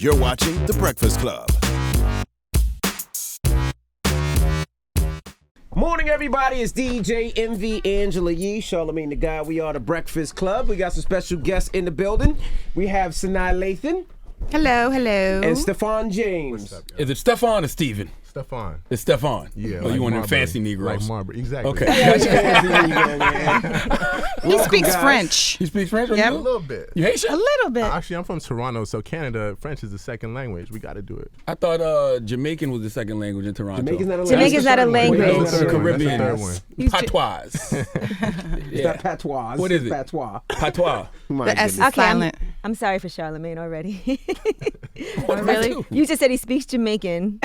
You're watching The Breakfast Club. Morning, everybody. It's DJ MV Angela Yee, Charlamagne the Guy. We are The Breakfast Club. We got some special guests in the building. We have Sanaa Lathan. Hello, hello. And Stephan James. What's up, Is it Stephan or Stephen? Stephan. It's Stephan. Yeah. Oh, like you one of them Marbury. fancy Negroes. Like Marbury. Exactly. Okay. He speaks French. He speaks French? Yep. A little bit. You Haitian? A little bit. Actually, I'm from Toronto, so Canada, French is the second language. We got to do it. I thought Jamaican was the second language in Toronto. Jamaican's not a Jamaican's not a language. That's the third one. Caribbean. That's the third one. Patois. It's not patois. What is it? Patois. Patois. My The S goodness. is silent. I'm sorry for Charlamagne already. What really? You just said he speaks Jamaican.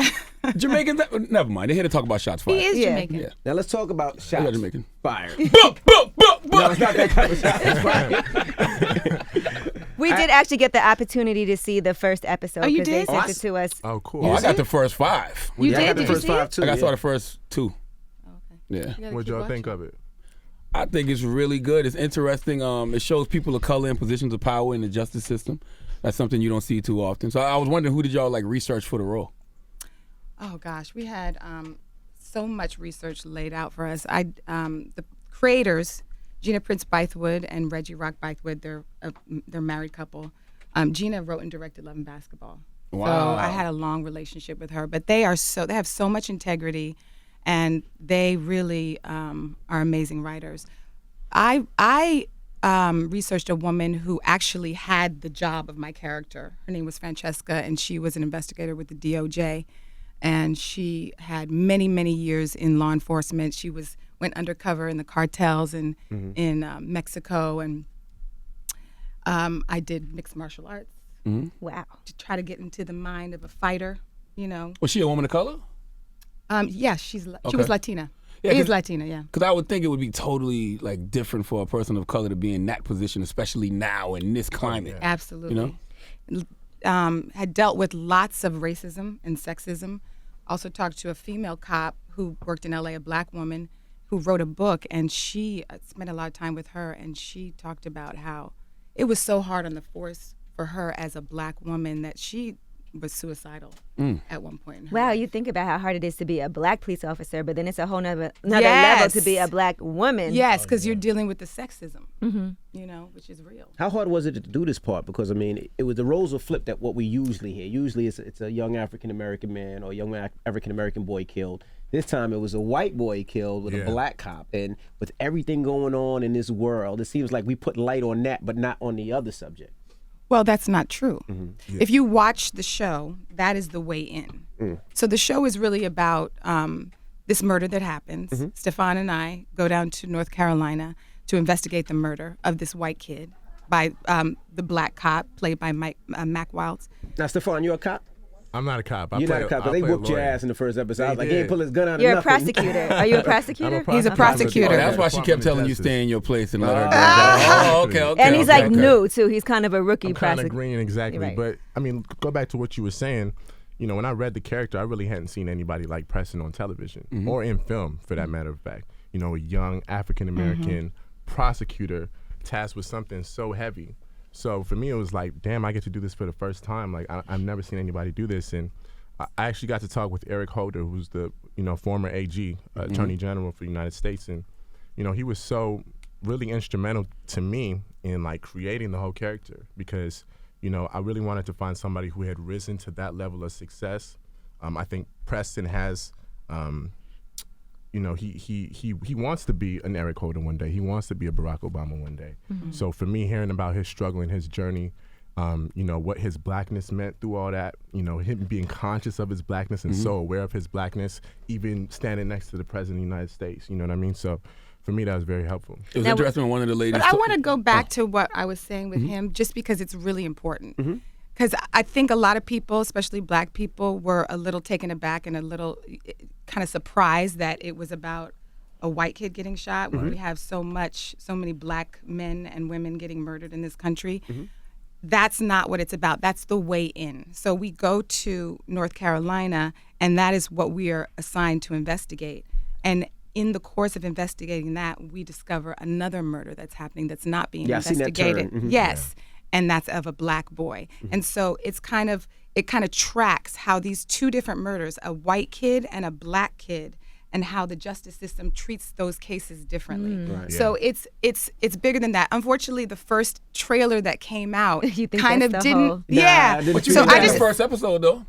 Jamaican? Never mind. They're here to talk about shots fired. He is Yeah. Jamaican. Yeah. Now let's talk about You shots got Jamaican. fired. Book. No, it's not that kind of shots fired. We did actually get the opportunity to see the first episode. Oh, you 'cause did? They sent it to us. Oh, cool. Oh, I got the first 5. You Yeah, I got did? the Did you first see 5 it? too. I yeah. saw the first 2. Yeah. What y'all think of it? I think it's really good. It's interesting. It shows people of color in positions of power in the justice system. That's something you don't see too often. So I was wondering, who did y'all research for the role? Oh gosh, we had so much research laid out for us. The creators, Gina Prince Bythewood and Reggie Rock Bythewood, they're a married couple. Gina wrote and directed Love and Basketball. Wow. So I had a long relationship with her. But they have so much integrity, and they really are amazing writers. I researched a woman who actually had the job of my character. Her name was Francesca, and she was an investigator with the DOJ. And she had many, many years in law enforcement. She went undercover in the cartels in Mexico, and I did mixed martial arts Wow. to try to get into the mind of a fighter. You know, Was she a woman of color? yeah, she was Okay. Latina. Yeah, Is 'cause- Latina, yeah. Because I would think it would be totally different for a person of color to be in that position, especially now in this climate. Absolutely. You Had dealt with lots of racism and sexism. Also talked to a female cop who worked in LA, a black woman who wrote a book, and she spent a lot of time with her, and she talked about how it was so hard on the force for her as a black woman that she was suicidal at one point in her Wow, life. you think about how hard it is to be a black police officer, but then it's a whole nother level Yes. to be a black woman. Yes, because you're dealing with the sexism, you know, which is real. How hard was it to do this part? Because I mean, it was the roles were flipped at what we usually hear. Usually, it's a young African American man or a young African American boy killed. This time, it was a white boy killed with a black cop, and with everything going on in this world, it seems like we put light on that, but not on the other subject. Well, that's not true. If you watch the show, that is the way in. So the show is really about this murder that happens. Stephan and I go down to North Carolina to investigate the murder of this white kid by the black cop played by Mac Wilds. Now, Stephan, you're a cop? I'm not a cop. You're not a cop, but they whooped your ass in the first episode. I was like, he ain't pull his gun out You're of a nothing. prosecutor. Are you a prosecutor? He's a prosecutor. Oh, that's why she kept telling you stay in your place and let her go. Ah. Okay. And he's okay, like okay. new too. He's kind of a rookie I'm kind of prosecutor. green, exactly. Right. But, I mean, go back to what you were saying. You know, when I read the character, I really hadn't seen anybody like Preston on television or in film, for that matter of fact. You know, a young African-American prosecutor tasked with something so heavy. So for me, it was like, damn, I get to do this for the first time. Like, I've never seen anybody do this. And I actually got to talk with Eric Holder, who's the, former AG, Attorney General for the United States. And, he was so really instrumental to me in, creating the whole character because, I really wanted to find somebody who had risen to that level of success. I think Preston has, he wants to be an Eric Holder one day. He wants to be a Barack Obama one day. So for me, hearing about his struggle and his journey, what his blackness meant through all that, him being conscious of his blackness and so aware of his blackness, even standing next to the President of the United States, you know what I mean? So for me, that was very helpful. It was interesting when one of the ladies. But I want to go back to what I was saying with him, just because it's really important. Because I think a lot of people, especially black people, were a little taken aback and a little kind of surprised that it was about a white kid getting shot when we have so many black men and women getting murdered in this country. That's not what it's about. That's the way in. So we go to North Carolina, and that is what we are assigned to investigate. And in the course of investigating that, we discover another murder that's happening that's not being Yeah, I seen that turn. investigated. Yes. and that's of a black boy. And so it kind of tracks how these two different murders, a white kid and a black kid, and how the justice system treats those cases differently. Right. So it's bigger than that. Unfortunately, the first trailer that came out You think kind that's of the didn't. whole- Yeah. Nah, But you so did I that in just the first episode though.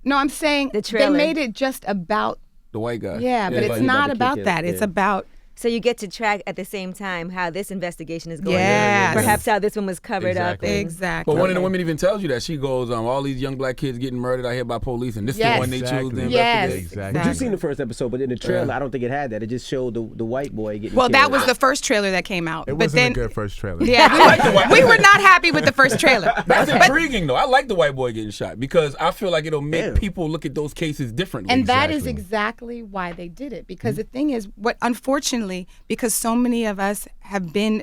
no, I'm saying The they trailer. made it just about The white guy. yeah, but like it's he not about to about kick that. it, It's yeah. about So you get to track at the same time how this investigation is going. Yes. Perhaps how this one was covered up. Exactly. and- exactly. But one of the women even tells you that she goes, all these young black kids getting murdered out here by police, and this is Yes. the one they choose to Exactly. Yes. investigate. Exactly. But you seen the first episode, but in the trailer, I don't think it had that. It just showed the white boy getting Well, that killed. was the first trailer that came out. It but wasn't then a good first trailer. yeah, we were not happy with the first trailer. That's intriguing though. I like the white boy getting shot because I feel like it'll make Yeah. people look at those cases differently. And that is exactly why they did it. Because the thing is, unfortunately, because so many of us have been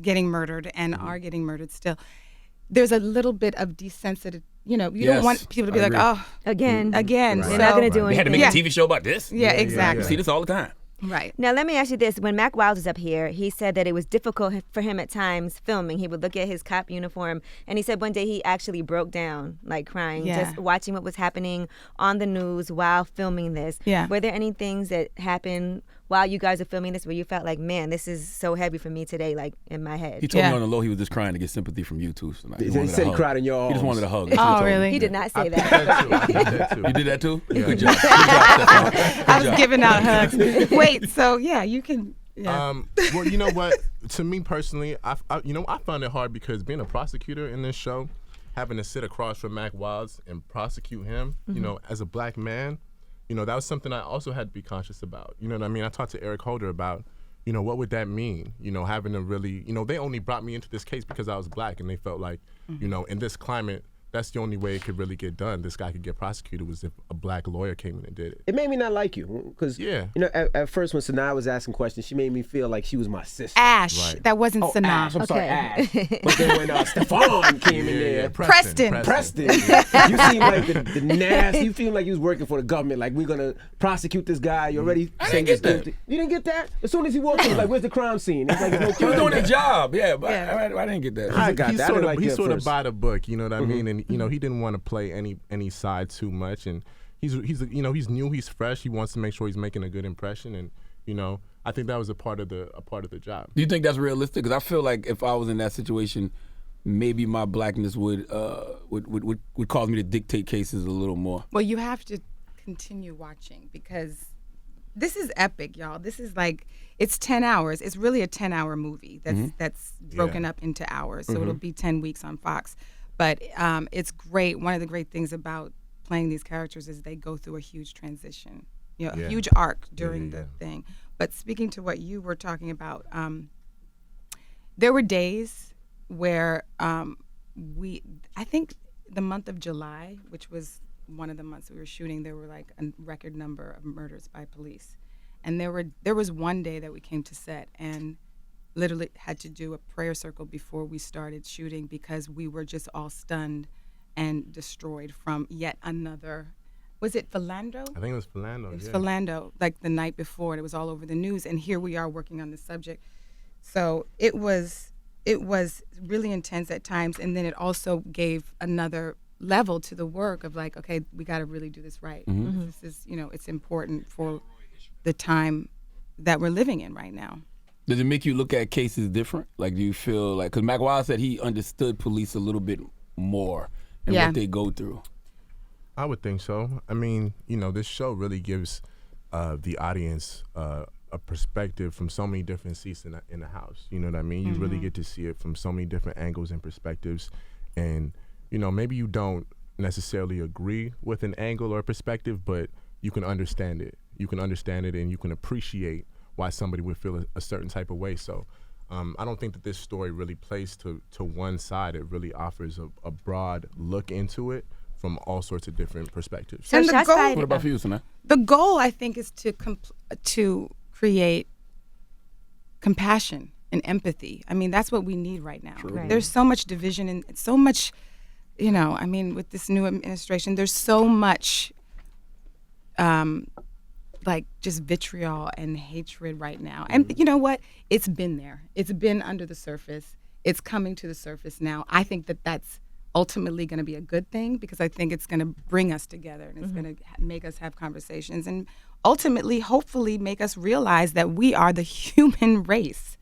getting murdered and are getting murdered still, there's a little bit of desensitized. You don't Yes, want people to be I like, agree. oh, Again. again. They're not going to do They had to anything. make Yeah. a TV show about this. Yeah, exactly. You see this all the time. Right. Now, let me ask you this. When Mac Wild was up here, he said that it was difficult for him at times filming. He would look at his cop uniform, and he said one day he actually broke down, like crying, Yeah. just watching what was happening on the news while filming this. Yeah. Were there any things that happened while you guys are filming this where you felt like, man, this is so heavy for me today, like in my head? He told Yeah. me on the low he was just crying to get sympathy from you too. So He wanted said a he hug. cried in your He just arms. wanted a hug. That's what he Oh, told me. really? He did not say I that. did that too. You did that too? Yeah. Good job. Good job, Stephan. I was giving out hugs. Wait, so yeah, you can. Yeah. Well, you know what? To me personally, I found it hard because being a prosecutor in this show, having to sit across from Mac Wilds and prosecute him, you know, as a black man, you know, that was something I also had to be conscious about. You know what I mean? I talked to Eric Holder about, you know, what would that mean? You know, having to really, you know, they only brought me into this case because I was black, and they felt like, you know, in this climate, that's the only way it could really get done. This guy could get prosecuted was if a black lawyer came in and did it. It made me not like you because Yeah. you know at first when Sanaa was asking questions, she made me feel like she was my sister. Ash. Right. That wasn't Oh, Sanaa. Ash. I'm sorry, Okay. Ash. But then when Stephan came in there, Preston. Preston, you seem like the nasty. You feel like you was working for the government. Like we're gonna prosecute this guy. You already I saying didn't get he's guilty. You didn't get that? As soon as he walked in, he was like, "Where's the crime scene?" It's like there's no He was crime doing there. his job, yeah, but Yeah. I didn't get that. I got He's that. I sort didn't of, like you he's at sort of first. by the book, you know what I mean? And you know, he didn't want to play any side too much, and he's you know, he's new, he's fresh, he wants to make sure he's making a good impression, and you know, I think that was a part of the job. Do you think that's realistic? Because I feel like if I was in that situation, maybe my blackness would cause me to dictate cases a little more. Well, you have to continue watching because this is epic, y'all. This is like it's 10 hours. It's really a 10-hour movie that's broken up into hours. So it'll be 10 weeks on Fox. But it's great. One of the great things about playing these characters is they go through a huge transition, you know, a Yeah. huge arc during the thing. But speaking to what you were talking about, there were days where I think the month of July, which was one of the months we were shooting, there were like a record number of murders by police. And there was one day that we came to set and literally had to do a prayer circle before we started shooting because we were just all stunned and destroyed from yet another. Was it Philandro? I think it was Philando. It was Yeah. Philandro, like the night before, and it was all over the news. And here we are working on the subject. So it was really intense at times, and then it also gave another level to the work of like, okay, we got to really do this right. This is, you know, it's important for the time that we're living in right now. Does it make you look at cases different? Like, do you feel like, because Mac Wild said he understood police a little bit more and Yeah. what they go through. I would think so. I mean, you know, this show really gives the audience a perspective from so many different seats in the house. You know what I mean? You really get to see it from so many different angles and perspectives. And, you know, maybe you don't necessarily agree with an angle or perspective, but you can understand it. You can understand it and you can appreciate why somebody would feel a certain type of way. So I don't think that this story really plays to one side. It really offers a broad look into it from all sorts of different perspectives. So And the shots goal- fired. What about for you, Sanaa? The goal, I think, is to create compassion and empathy. I mean, that's what we need right now. Right. There's so much division and so much, you know, I mean, with this new administration, there's so much like just vitriol and hatred right now. And you know what? It's been there. It's been under the surface. it's coming to the surface now. I think that that's ultimately going to be a good thing, because I think it's going to bring us together, and it's going to make us have conversations, and ultimately, hopefully, make us realize that we are the human race.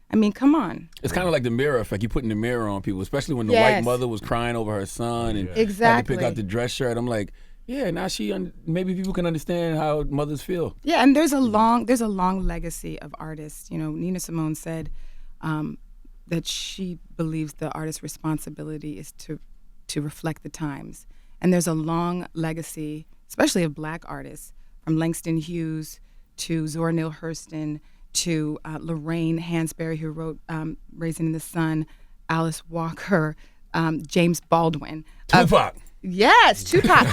I mean, come on. It's kind of like the mirror effect. You putting the mirror on people, especially when the Yes. white mother was crying over her son and had Exactly. to pick out the dress shirt. I'm like, yeah, now maybe people can understand how mothers feel. Yeah, and there's a long legacy of artists. You know, Nina Simone said that she believes the artist's responsibility is to reflect the times. And there's a long legacy, especially of Black artists, from Langston Hughes to Zora Neale Hurston to Lorraine Hansberry, who wrote Raisin in the Sun, Alice Walker, James Baldwin. Tupac. Yes, Tupac,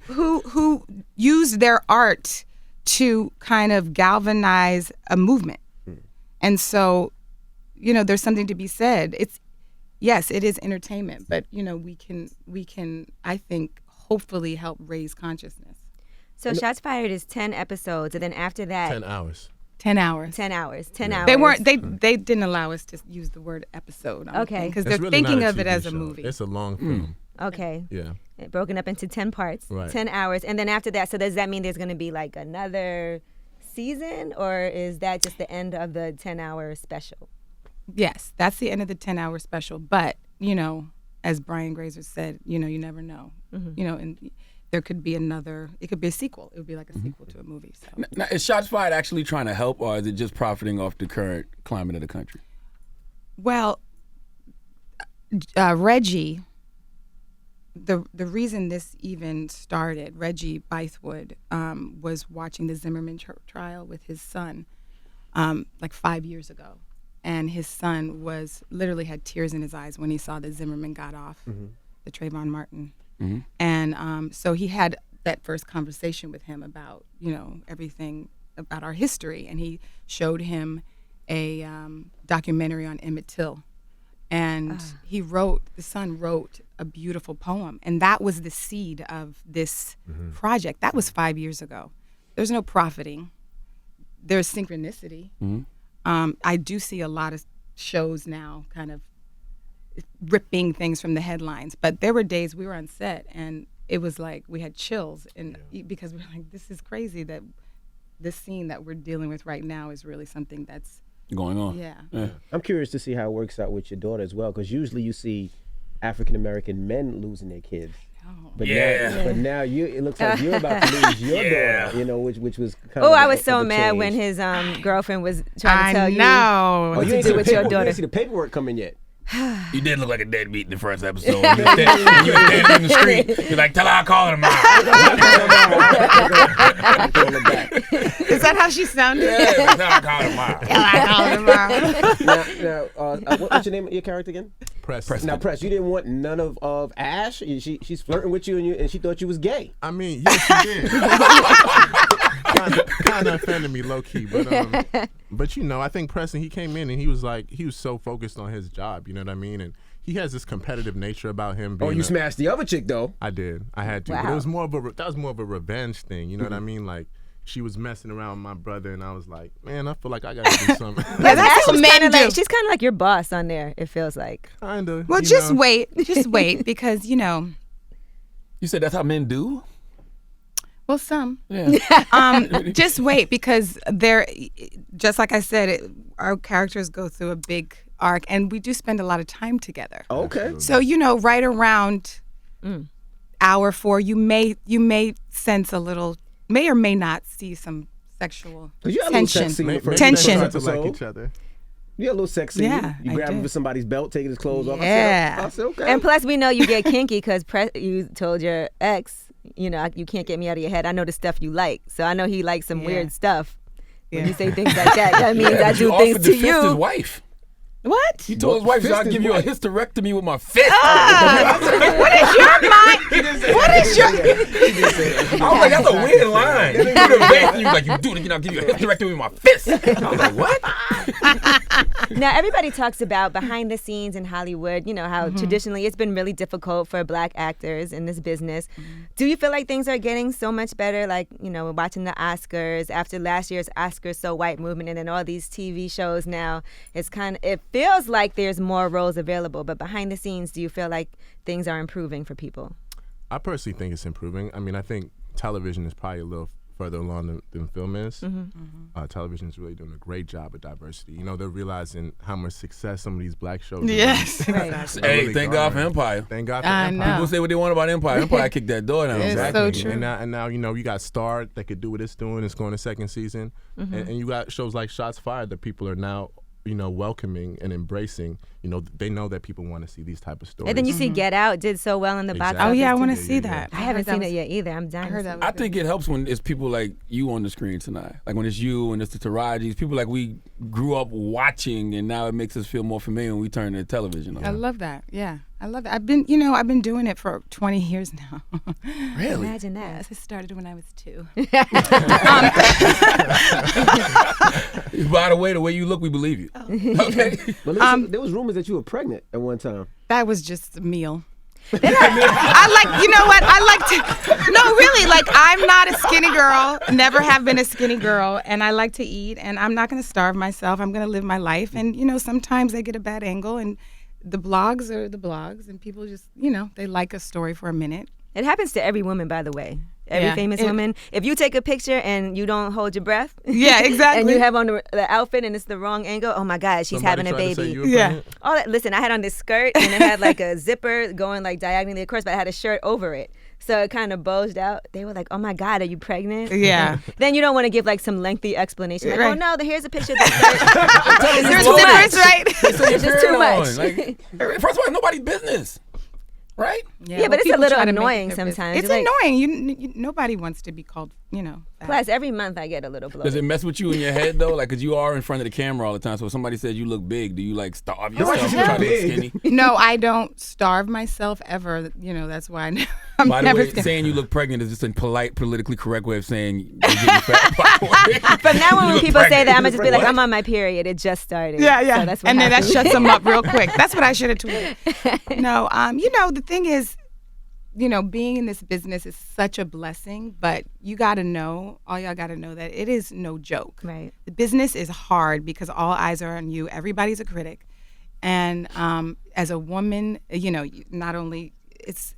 who used their art to kind of galvanize a movement. And so, you know, there's something to be said. Yes, it is entertainment, but you know, we can I think hopefully help raise consciousness. So Shots Fired is 10 episodes, and then after that, 10 hours. 10 hours. 10 hours. 10 hours. They weren't. They didn't allow us to use the word episode. Okay. Because It's they're really thinking not of it TV as a show. movie. It's a long film. Okay. Yeah. Broken up into 10 parts. Right. 10 hours, and then after that, so does that mean there's going to be like another season, or is that just the end of the 10-hour special? Yes, that's the end of the 10-hour special. But you know, as Brian Grazer said, you know, you never know. You know, and there could be another. It could be a sequel. It would be like a sequel to a movie. So. Now, is Shots Fired actually trying to help, or is it just profiting off the current climate of the country? Well, Reggie, the reason this even started, Reggie Bythewood was watching the Zimmerman trial with his son like 5 years ago. And his son literally had tears in his eyes when he saw that Zimmerman got off, the Trayvon Martin. And so he had that first conversation with him about, you know, everything about our history. And he showed him a documentary on Emmett Till. And the son wrote a beautiful poem. And that was the seed of this project. That was 5 years ago. There's no profiting. There's synchronicity. I do see a lot of shows now kind of ripping things from the headlines, but there were days we were on set and it was like we had chills, and because we're like, this is crazy that this scene that we're dealing with right now is really something that's Going on. Yeah. I'm curious to see how it works out with your daughter as well, because usually you see African American men losing their kids. But now it looks like you're about to lose your daughter, you know, which was kind of. Oh, I was so mad when his girlfriend was trying to tell know. you what you to ain't do see with the your paperwork. You daughter. didn't see the paperwork coming yet. You did look like a deadbeat in the first episode. You were standing in the street. You're like, tell her I'll call her tomorrow. Is that how she sounded? Yeah, tell her I'll call her tomorrow. What's your name of your character again? Press. Now, Press, you didn't want none of Ash. She's flirting with you, and she thought you was gay. I mean, yes, she did. Kind of offended me low key, but you know, I think Preston, he came in and he was so focused on his job, you know what I mean, and he has this competitive nature about him. Being You smashed the other chick though. I did. I had to. Wow. But it was more of a revenge thing, you know what I mean? Like, she was messing around with my brother, and I was like, man, I feel like I gotta do something. Yeah, that's what men do. She's kind of like your boss on there. It feels like. Kinda. Well, just wait, because you know. You said that's how men do? Well, some. Yeah. Just wait, because they're, just like I said, our characters go through a big arc, and we do spend a lot of time together. Okay. So, you know, right around hour 4, you may sense a little, may or may not see some sexual tension. Tension. To like each other. You got a little sexy. Yeah, You I grab him did. for somebody's belt, taking his clothes off. Yeah. I said, okay. And plus, we know you get kinky because you told your ex, you know, you can't get me out of your head. I know the stuff you like. So I know he likes some weird stuff. When you say things like that, that means I do things to His you. wife. What? He told his wife, I'll give you a hysterectomy with my fist. What is your mind? What is your... I was like, that's a weird line. You do the best, and you was like, you do it again, I'll give you a hysterectomy with my fist. I was like, what? Now, everybody talks about behind the scenes in Hollywood, you know, how traditionally it's been really difficult for Black actors in this business. Do you feel like things are getting so much better? Like, you know, watching the Oscars, after last year's Oscars So White movement, and then all these TV shows now, it feels like there's more roles available. But behind the scenes, do you feel like things are improving for people? I personally think it's improving. I mean, I think television is probably a little further along than film is. Television is really doing a great job of diversity. You know, they're realizing how much success some of these Black shows Yes. Hey, thank God for Empire. Thank God for I Empire. know. People say what they want about Empire. Empire kicked that door down. It's so true. And now, you know, you got Star that could do what it's doing. It's going to second season. And you got shows like Shots Fired that people are now, you know, welcoming and embracing. You know, they know that people want to see these type of stories. And then you see Get Out did so well in the box Exactly. Oh office. yeah, I want too. to see that. I haven't heard seen that it yet either. I'm dying. I heard to that see was I think it helps when it's people like you on the screen tonight. Like when it's you and it's the Tarajis, people like we grew up watching, and now it makes us feel more familiar when we turn the television on. I love that. Yeah, I love that. I've been doing it for 20 years now. Really? Imagine that. Yes, I started when I was 2. By the way you look, we believe you. Okay. But there was rumors that you were pregnant at one time. That was just a meal. I like, you know what? I like to, no, really, like I'm not a skinny girl, never have been a skinny girl, and I like to eat, and I'm not going to starve myself. I'm going to live my life, and, you know, sometimes they get a bad angle, and the blogs are the blogs, and people just, you know, they like a story for a minute. It happens to every woman, by the way. Every Yeah. famous woman. If you take a picture and you don't hold your breath, Yeah, exactly. and you have on the outfit and it's the wrong angle, oh my God, she's Somebody having a tried to say baby. you were Yeah. pregnant? All that. Listen, I had on this skirt and it had like a zipper going like diagonally across, but I had a shirt over it. So it kind of bulged out. They were like, oh my God, are you pregnant? Yeah. Then you don't want to give like some lengthy explanation. Like, Right. oh no, here's a picture of the skirt. There's too zippers, much. right? It's just too much. Like, first of all, it's nobody's business, right? Yeah, but it's a people little try to make it annoying their business. sometimes. It's Like- annoying. You nobody wants to be called, you know. fat. Plus, every month I get a little bloated. Does it mess with you in your head though? Like, cause you are in front of the camera all the time. So if somebody says you look big, do you like starve yourself and try to look skinny? No, I don't starve myself ever. You know, that's why I'm By the never way, skinny. saying you look pregnant is just a polite, politically correct way of saying you're getting fat. By the way. From now on, You when look people say pregnant. that, I'm gonna just be like, What? I'm on my period. It just started. Yeah. So that's what and then that happens. shuts them up real quick. That's what I should have tweeted. No, you know, the thing is, you know, being in this business is such a blessing, but you got to know, all y'all got to know that it is no joke. Right. The business is hard because all eyes are on you. Everybody's a critic. And as a woman, you know, not only it's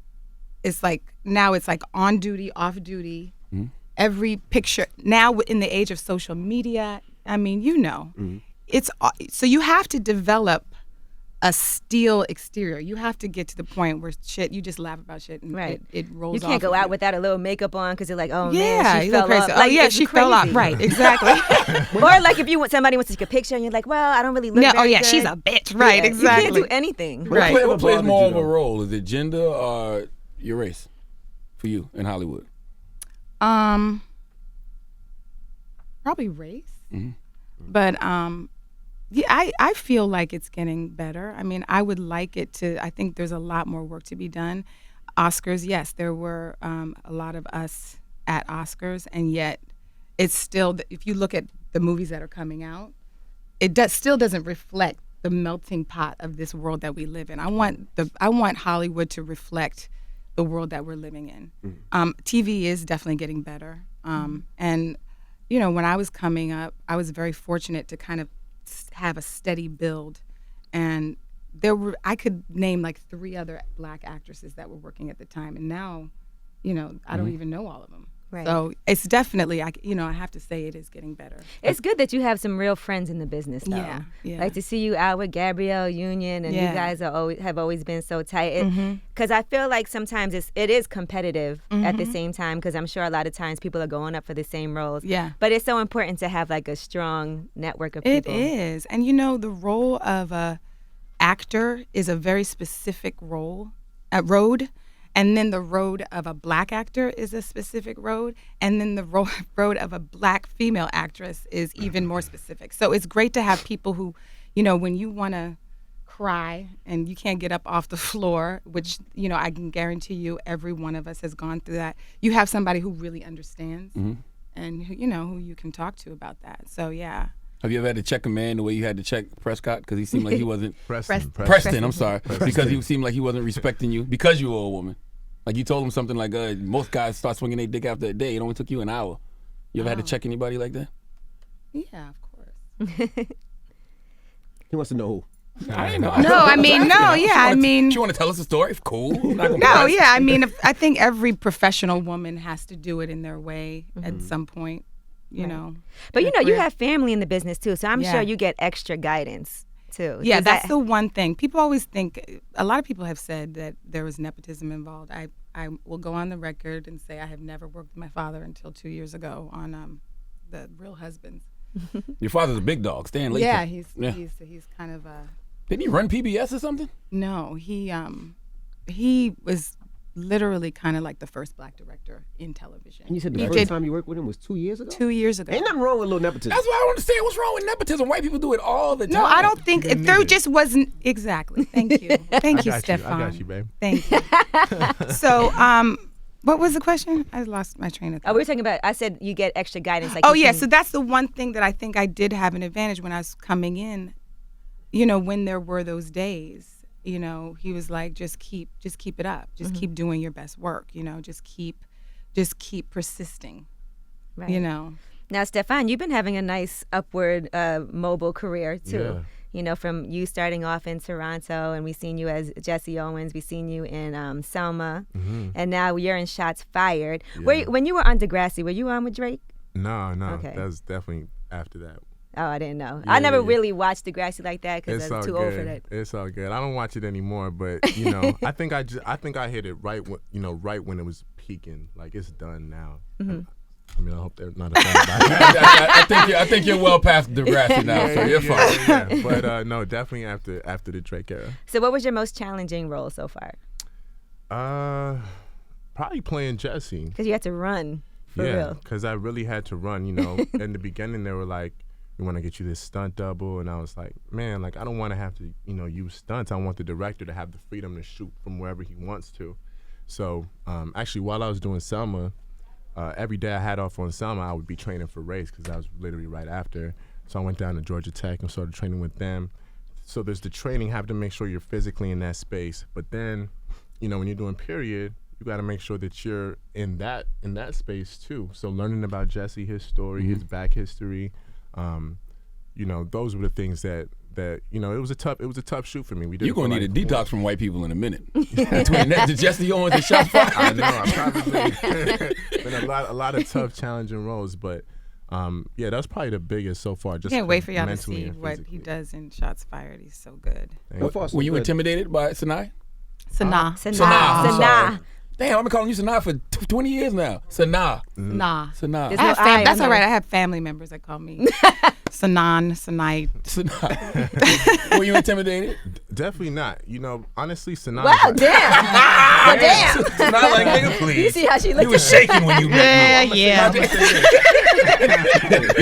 like now it's like on duty, off duty. Every picture now in the age of social media, I mean, you know, it's so you have to develop a steel exterior. You have to get to the point where shit, you just laugh about shit and Right. it rolls You off. can't go of out you. without a little makeup on because you're like, oh Yeah, man, she you fell look off. crazy. Like, Oh yeah, it's she fell off. crazy. Right, exactly. Or like if somebody wants to take a picture and you're like, well, I don't really look No, very oh yeah, good. she's a bitch. Right, Yeah, exactly. You can't do anything. Right. What plays bothered more you, of a though? role? Is it gender or your race for you in Hollywood? Probably race. But yeah, I feel like it's getting better. I mean, I would like it to. I think there's a lot more work to be done. Oscars, yes, there were a lot of us at Oscars, and yet it's still. If you look at the movies that are coming out, it still doesn't reflect the melting pot of this world that we live in. I want Hollywood to reflect the world that we're living in. TV is definitely getting better, and you know, when I was coming up, I was very fortunate to kind of have a steady build, and I could name like 3 other Black actresses that were working at the time, and now, you know, I don't even know all of them. Right. So it's definitely, I have to say it is getting better. It's good that you have some real friends in the business, though. Yeah. Like to see you out with Gabrielle Union, and you Yeah. guys have always been so tight. Because I feel like sometimes it is competitive at the same time. Because I'm sure a lot of times people are going up for the same roles. Yeah. But it's so important to have like a strong network of It people. is. And you know, the role of a actor is a very specific road. And then the road of a Black actor is a specific road. And then the road of a Black female actress is even more specific. So it's great to have people who, you know, when you want to cry and you can't get up off the floor, which, you know, I can guarantee you every one of us has gone through that. You have somebody who really understands and, who, you know, who you can talk to about that. So, yeah. Have you ever had to check a man the way you had to check Prescott? Because he seemed like he wasn't... Preston. I'm sorry. Because he seemed like he wasn't respecting you because you were a woman. Like you told him something like, most guys start swinging their dick after a day. It only took you an hour. You ever had to check anybody like that? Yeah, of course. He wants to know who. I ain't know. No, I mean, no, yeah, I mean... You want to tell us a story? Cool. No, yeah, I mean, I think every professional woman has to do it in their way at some point, you know. But, you know, you have family in the business, too, so I'm Yeah. sure you get extra guidance, too. Yeah, that's the one thing. People always think, a lot of people have said that there was nepotism involved. I will go on the record and say I have never worked with my father until 2 years ago on The Real Husbands. Your father's a big dog, Stan Lathan. Yeah, he's kind of a... Didn't he run PBS or something? No, he was literally kind of like the first black director in television. And you said the He first did time you worked with him was 2 years ago? 2 years ago. Ain't nothing wrong with a little nepotism. That's why I don't understand what's wrong with nepotism. White people do it all the time. No, I don't think there just wasn't exactly. Thank you, thank you, Stephan. I got you, babe. Thank you. So, what was the question? I lost my train of thought. Oh, we were talking about, I said you get extra guidance. Like Oh you yeah, can- so that's the one thing that I think I did have an advantage when I was coming in. You know, when there were those days, you know, he was like, just keep it up, just keep doing your best work. You know, just keep persisting. Right. You know. Now, Stephan, you've been having a nice upward mobile career, too. Yeah. You know, from you starting off in Toronto, and we've seen you as Jesse Owens. We've seen you in Selma, and now you're in Shots Fired. Yeah. When you were on Degrassi, were you on with Drake? No. Okay. That's definitely after that. Oh, I didn't know. Yeah, I never yeah, yeah. really watched Degrassi like that because I was too old for that. It's all good. I don't watch it anymore, but you know, I think I hit it right when it was peaking. Like it's done now. I mean, I hope they're not offended by that. I think you're well past Degrassi now, so you're fine. Yeah. But no, definitely after the Drake era. So what was your most challenging role so far? Probably playing Jesse. Because you had to run, for real. Because I really had to run. You know, in the beginning they were like, "We want to get you this stunt double," and I was like, "Man, like I don't want to have to, use stunts. I want the director to have the freedom to shoot from wherever he wants to." So actually, while I was doing Selma, every day I had off on Selma, I would be training for race because I was literally right after. So I went down to Georgia Tech and started training with them. So there's the training, have to make sure you're physically in that space. But then, when you're doing period, you got to make sure that you're in that space too. So learning about Jesse, his story, his back history, those were the things that it was a tough shoot for me. We did. You're gonna need a detox from white people in a minute. Between that, Jesse Owens and Shots Fired. I know. I've probably been a lot of tough, challenging roles, but yeah, that's probably the biggest so far. Just Can't wait for y'all to mentally see and what he physically. does in Shots Fired. He's so good. So far, so Were you good. intimidated by Sanaa? Sanaa. Sanaa. Damn, I've been calling you Sanaa for 20 years now. Sanaa. Nah. Sanaa. There's I have no I that's on all right. there. I have family members that call me Sanaan, Sanai. Sanaa. Were you intimidated? Definitely not. Honestly, Sanaa. Wow, damn. Well, damn. Sanaa, like, nigga, please. You see how she He looked was at shaking when you met me. Yeah. me?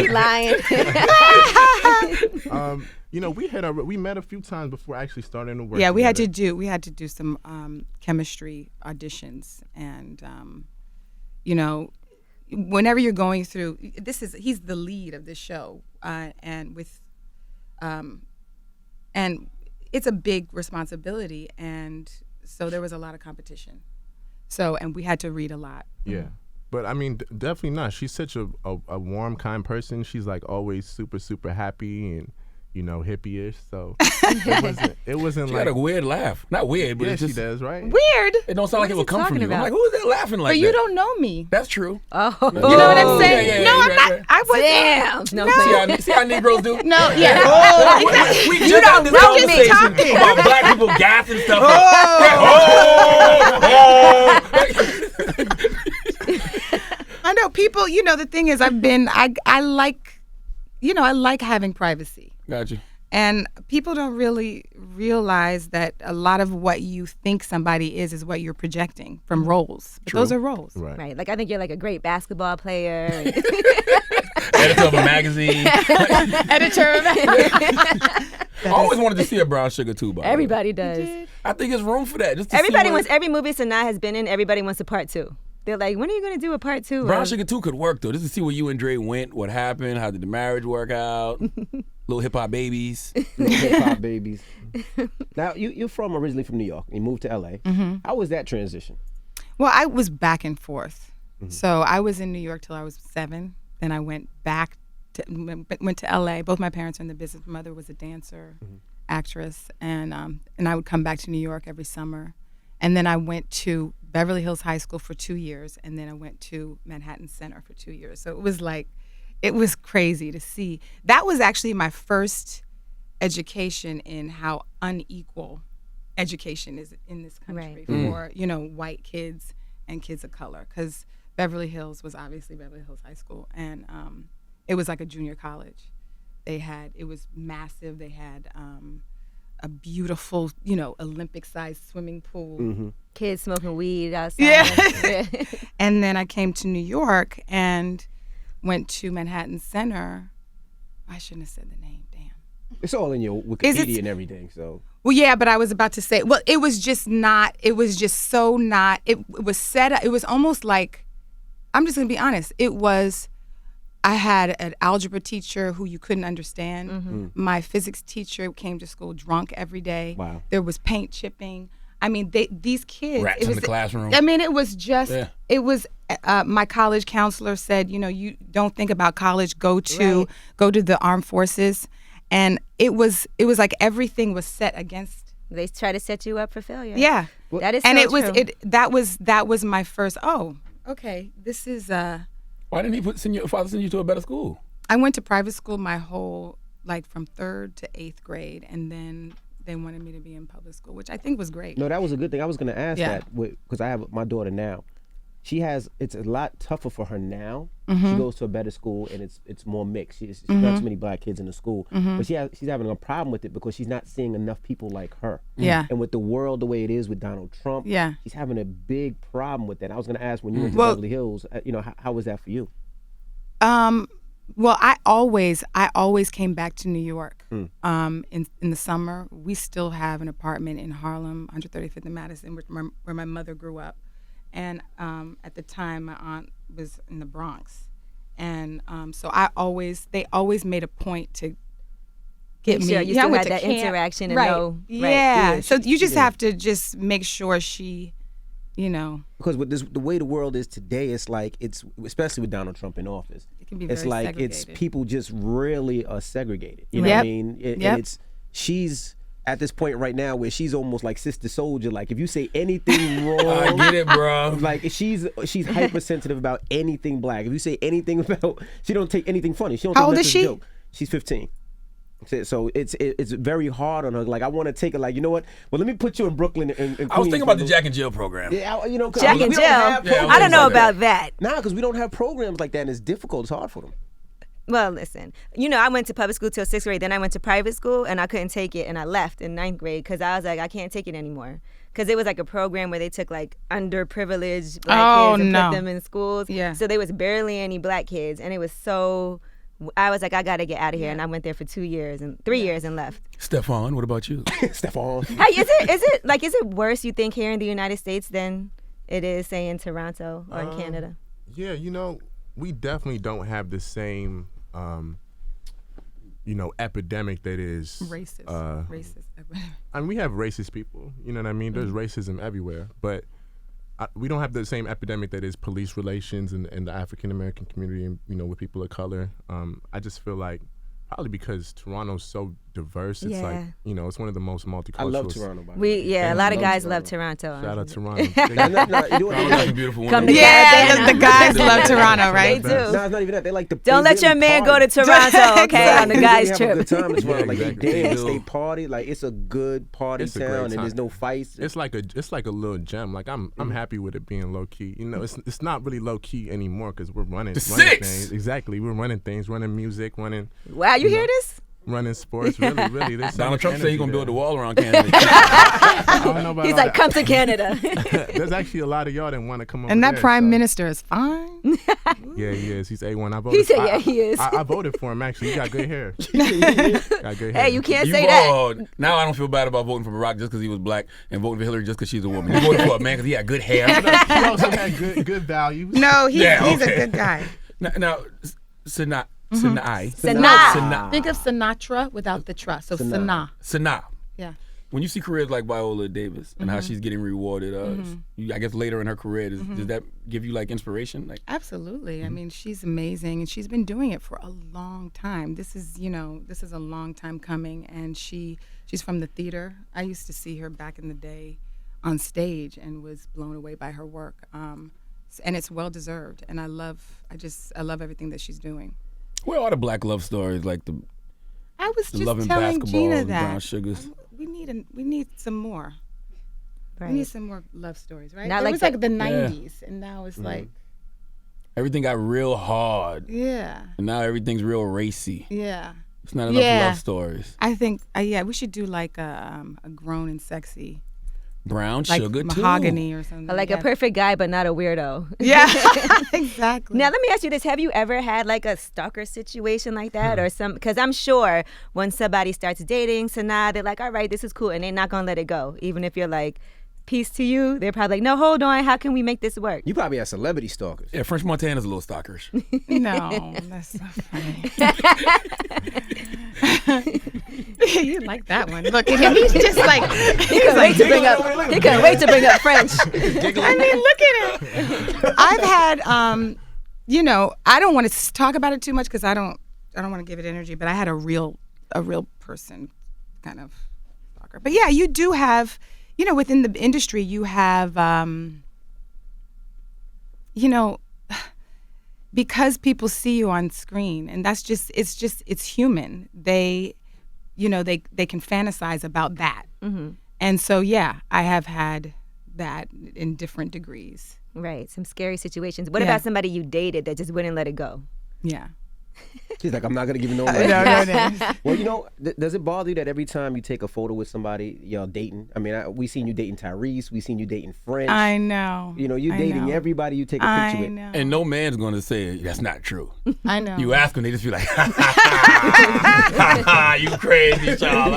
He lying. We met a few times before actually starting to work. Yeah, we had together. to do some chemistry auditions, and whenever you're going through, he's the lead of this show, and it's a big responsibility, and so there was a lot of competition. So, and we had to read a lot. Yeah. But I mean, definitely not. She's such a warm, kind person. She's like always super, super happy and hippie-ish. So it wasn't She like got a weird laugh. Not weird, but yeah, it's just, she does, right? Weird, it don't sound like it is would he come from talking you. I'm about? like, who is that laughing like but that? you don't know me. That's true. Oh. You know what I'm saying? yeah, No, you're I'm not. right. I wasn't. Damn. No. See how Negroes do? No, yeah. We You just had don't this know me. conversation Talking. about black people gassing stuff up. I know people. The thing is, I like having privacy, Got you. and people don't really realize that a lot of what you think somebody is what you're projecting from roles. But those are roles. Right. Right. Like, I think you're like a great basketball player. Editor of a magazine. Editor. I always wanted to see a brown sugar too, by the way. Everybody does. I think there's room for that. Just to Everybody see wants, every movie Sanaa has been in, everybody wants a part two. They're like, when are you going to do a part 2? Brown Sugar 2 could work, though. Just to see where you and Dre went, what happened, how did the marriage work out, little hip-hop babies. Hip-hop babies. Now, you're originally from New York. You moved to L.A. Mm-hmm. How was that transition? Well, I was back and forth. So I was in New York till I was 7. Then I went to L.A. Both my parents are in the business. My mother was a dancer, actress, and I would come back to New York every summer. And then I went to Beverly Hills High School for 2 years, and then I went to Manhattan Center for 2 years. So it was crazy to see. That was actually my first education in how unequal education is in this country for white kids and kids of color, because Beverly Hills was obviously Beverly Hills High School, and it was like a junior college. It was massive. They had a beautiful, Olympic-sized swimming pool. Kids smoking weed outside. Yeah. And then I came to New York and went to Manhattan Center. I shouldn't have said the name. Damn. It's all in your Wikipedia and everything. So. Well, yeah, but I was about to say. Well, it was just not. It was just so not. It was set up. It was almost like. I'm just gonna be honest. It was. I had an algebra teacher who you couldn't understand. My physics teacher came to school drunk every day. Wow. There was paint chipping. I mean, these kids. Rats in the classroom. I mean, it was just. Yeah. It was. My college counselor said, you don't think about college. Go to the armed forces, and it was like everything was set against. They try to set you up for failure. Yeah. That is. And so it was true. that was my first. Oh, okay. This is. Why didn't your father send you to a better school? I went to private school my whole, from 3rd to 8th grade, and then they wanted me to be in public school, which I think was great. No, that was a good thing. I was going to ask that because I have my daughter now. It's a lot tougher for her now. She goes to a better school and it's more mixed. She's not too many black kids in the school, but she's having a problem with it because she's not seeing enough people like her. Yeah. And with the world the way it is with Donald Trump, she's having a big problem with that. I was going to ask, when you went to Beverly Hills, how was that for you? Well, I always came back to New York. In the summer, we still have an apartment in Harlem, 135th and Madison, where my mother grew up. And at the time, my aunt was in the Bronx, and so they always made a point to get me. You still had that interaction and know. Yeah. So you just have to just make sure she, Because with the way the world is today, it's especially with Donald Trump in office. It can be it's very like segregated. People just really are segregated. You know what I mean? And she's at this point right now where she's almost like Sister Soldier. Like if you say anything wrong, I get it, bro. Like she's hypersensitive about anything black. If you say anything about, she don't take anything funny. She don't. How take old is she? Joke. She's 15. So it's very hard on her. Like I want to take her. Like, you know what? Well, let me put you in Brooklyn and Queens. I was thinking about the Jack and Jill program. Yeah, Jack and Jill. I don't know about that. Nah, because we don't have programs like that, and it's difficult. It's hard for them. Well, listen, I went to public school till 6th grade. Then I went to private school, and I couldn't take it, and I left in 9th grade because I was like, I can't take it anymore. Because it was like a program where they took like underprivileged black kids and put them in schools. Yeah. So there was barely any black kids, and it was so. I was like, I gotta get out of here, and I went there for 2 years and 3 years and left. Stephan, what about you? Stephan. Hey, is it worse, you think, here in the United States than it is, say, in Toronto or in Canada? Yeah, we definitely don't have the same, epidemic that is racist. I mean, we have racist people. You know what I mean? There's racism everywhere, but we don't have the same epidemic that is police relations in the African American community and with people of color. I just feel like probably because Toronto's so diverse, it's like it's one of the most multicultural. I love Toronto. By the way. A lot of guys love Toronto. Shout out Toronto. Toronto's a beautiful Come woman. together. The guys love Toronto, right? They do. No, it's not even that. They like the. Don't let your man go to Toronto, okay, on the guys trip. trip. They have a good time as well. Like they Exactly. dance, they party. Like it's a good party It's a great town, and time. there's no fights. It's like a little gem. Like I'm happy with it being low key. It's not really low key anymore because we're running The things. six. Exactly, we're running things, running music, running. Wow, you hear this? running sports. Really. Donald Trump said he's gonna build a wall around Canada. I don't know about He's all like, that. come to Canada. There's actually a lot of y'all that want to come over And that there, prime so. minister is fine. Yeah, he is. He's A1. I voted. He said, yeah, he is. I voted for him. Actually, he got good hair. Got good hair. Hey, you can't You say that. voted. Now I don't feel bad about voting for Barack just because he was black and voting for Hillary just because she's a woman. You voted for a man because he had good hair. He also had good values. No, he's Yeah, a okay. good guy. Now, Sanaa. Sanaa. Think of Sinatra without the trust. So Sanaa. Sanaa. Yeah. When you see careers like Viola Davis and how she's getting rewarded, I guess later in her career, does that give you like inspiration? Like, Absolutely. I mean, she's amazing, and she's been doing it for a long time. This is a long time coming, and she's from the theater. I used to see her back in the day on stage and was blown away by her work. And it's well deserved, and I love everything that she's doing. where are the black love stories, like the I was just Love and telling Basketball Gina and that Brown Sugars? we need some more. Right. We need some more love stories, right? Not It like was the- like the '90s, and now it's like, Everything got real hard, yeah, and now everything's real racy. yeah. It's not enough Yeah. love stories. I think, we should do like a grown and sexy, Brown like Sugar too. Mahogany or something. Like yeah. a perfect guy, but not a weirdo. Yeah, exactly. Now, let me ask you this. Have you ever had like a stalker situation like that or some, because I'm sure when somebody starts dating Sanaa, they're like, all right, this is cool. And they're not going to let it go. Even if you're like, peace to you. They're probably like, no, hold on. How can we make this work? You probably have celebrity stalkers. Yeah, French Montana's a little stalkerish. No, that's not funny. You like that one. Look at him. He's just like, He couldn't wait to bring up. He couldn't wait to bring up French. I mean, look at him. I've had, I don't want to talk about it too much because I don't want to give it energy. But I had a real person kind of stalker. But yeah, you do have, within the industry, you have, because people see you on screen, and it's human. They can fantasize about that. Mm-hmm. And so, yeah, I have had that in different degrees. Right. Some scary situations. What Yeah. about somebody you dated that just wouldn't let it go? Yeah. She's like, I'm not gonna give you no money. No. Well, does it bother you that every time you take a photo with somebody, y'all dating? I mean, we seen you dating Tyrese, we seen you dating French. I know. You're I dating know. everybody you take a I picture with. know. And no man's going to say that's not true. I know. You ask them, they just be like, you crazy, child.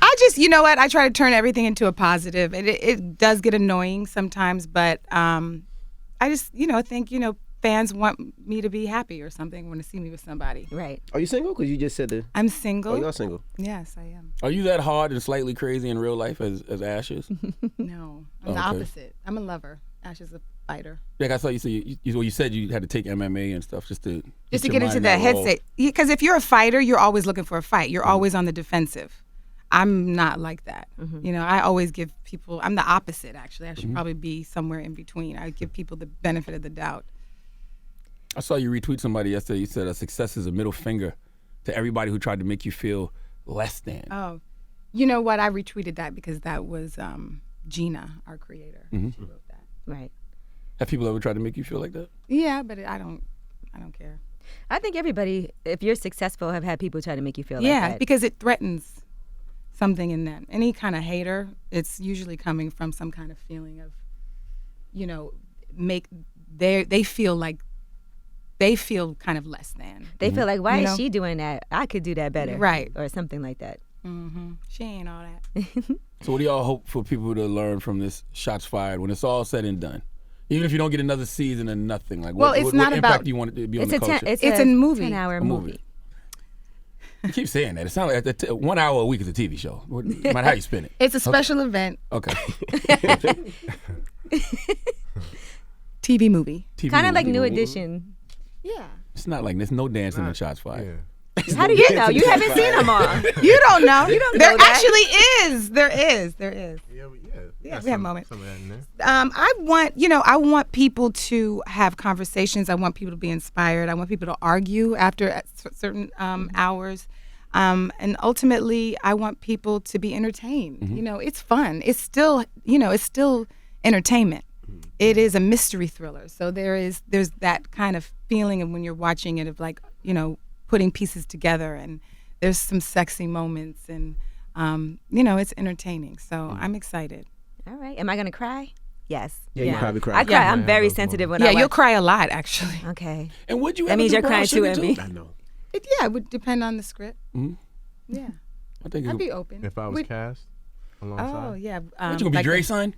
I just, you know what? I try to turn everything into a positive. It does get annoying sometimes, but I just, think, fans want me to be happy or something, want to see me with somebody. Right. Are you single? Because you just said that. I'm single. Oh, you're single. Yes, I am. Are you that hard and slightly crazy in real life as Ash is? No, I'm the Okay. opposite. I'm a lover. Ash is a fighter. Like I saw you say, you said you had to take MMA and stuff just to Just to your get into mind that in role. headset. Because if you're a fighter, you're always looking for a fight. You're always on the defensive. I'm not like that. I always give people, I'm the opposite, actually. I should probably be somewhere in between. I give people the benefit of the doubt. I saw you retweet somebody yesterday. You said success is a middle finger to everybody who tried to make you feel less than. Oh, you know what? I retweeted that because that was Gina, our creator. She wrote that. Right. Have people ever tried to make you feel like that? Yeah, but I don't care. I think everybody, if you're successful, have had people try to make you feel like Yeah, that. because it threatens something in them. Any kind of hater, it's usually coming from some kind of feeling of, they feel kind of less than. They feel like, why You is know? she doing that? I could do that better. Right. Or something like that. She ain't all that. So what do y'all hope for people to learn from this Shots Fired when it's all said and done? Even if you don't get another season and nothing, like Well, what, it's what not impact about- do you want it to be on It's the a culture? It's a movie. 10-hour A movie. movie. You keep saying that. It sounds like 1 hour a week is a TV show. No matter how you spin it. It's a special event, Okay. TV movie. TV Kind of movie. like New Edition. Yeah. It's not like there's no dancing in Shots Fired. Yeah. How do you know? You haven't seen them all. You don't know. You don't there know that. actually is. There is. Yeah, Yeah, got we have moments. Some of that in there. I want people to have conversations. I want people to be inspired. I want people to argue after at certain hours. And ultimately, I want people to be entertained. It's fun. It's still, it's still entertainment. It is a mystery thriller. So there's that kind of feeling of when you're watching it of like, putting pieces together, and there's some sexy moments, and it's entertaining. So I'm excited. All right. Am I gonna cry? Yes. Yeah, you probably cry. I cry. I'm very sensitive when I watch. You'll cry a lot, actually. Okay. And would you? That means you're crying too, Emmy. I know. It would depend on the script. Mm-hmm. Yeah. I think I'd be open. If I was cast alongside. Oh yeah. What you gonna be Dre son?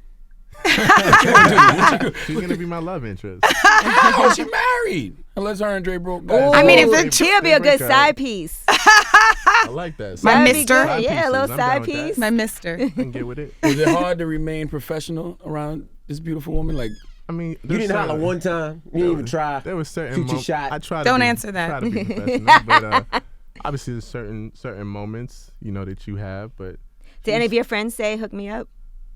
She's gonna be my love interest. Oh, she married. Unless her and Dre broke. I mean, if it's she'll be a good side piece. I like that. My That'd be mister. good. Yeah, a little side piece. My mister. I can get with it. Was it hard to remain professional around this beautiful woman? Like, I mean, You didn't holler one time. You didn't even try. There was certain Shoot your moments. shot. I try to Don't be, answer that. Try to be professional, but obviously there's certain moments that you have. But Did any of your friends say, hook me up?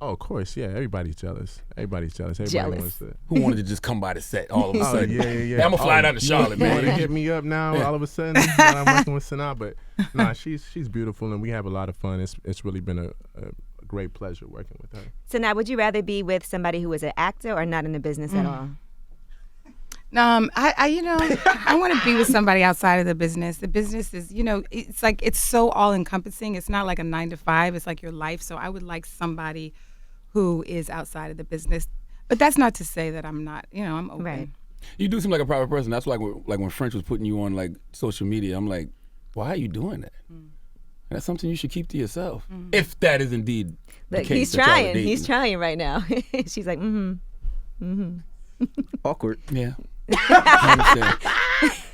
oh, of course, yeah. Everybody's jealous. Everybody Jealous. wants to. who wanted to just come by the set all of a Oh sudden? yeah. Hey, I'm gonna fly down to Charlotte, You want to man. hit me up now? All of a sudden, that I'm working with Sanaa, but nah, she's beautiful and we have a lot of fun. It's really been a great pleasure working with her. So now, would you rather be with somebody who is an actor or not in the business at all? I want to be with somebody outside of the business. The business is, it's like, it's so all encompassing. It's not like a 9 to 5. It's like your life. So I would like somebody who is outside of the business. But that's not to say that I'm not, I'm open. Right. You do seem like a private person. That's like when French was putting you on like social media. I'm like, why are you doing that? That's something you should keep to yourself. If that is indeed the Look, case. he's that y'all are trying. dating. He's trying right now. She's like, Awkward. Yeah. I understand.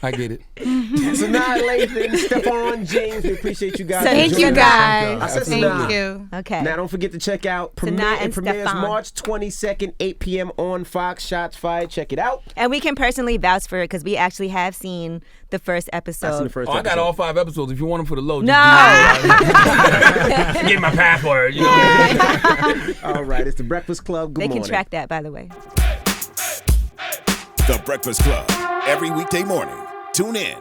I get it. Sanaa Lathan, Stephan, James, we appreciate you guys. Thank for Thank you joining us. guys. I said Thank Sanaa. you. okay. Now don't forget to check out Sanaa and premieres Stephan. March 22nd, 8 p.m. on Fox. Shots fired. Check it out. And we can personally vouch for it because we actually have seen the first episode. That's in the first I got episode. all 5 episodes. If you want them for the low, just No. get my password. All right, it's the Breakfast Club. Good They morning. can track that, by the way. The Breakfast Club. Every weekday morning. Tune in.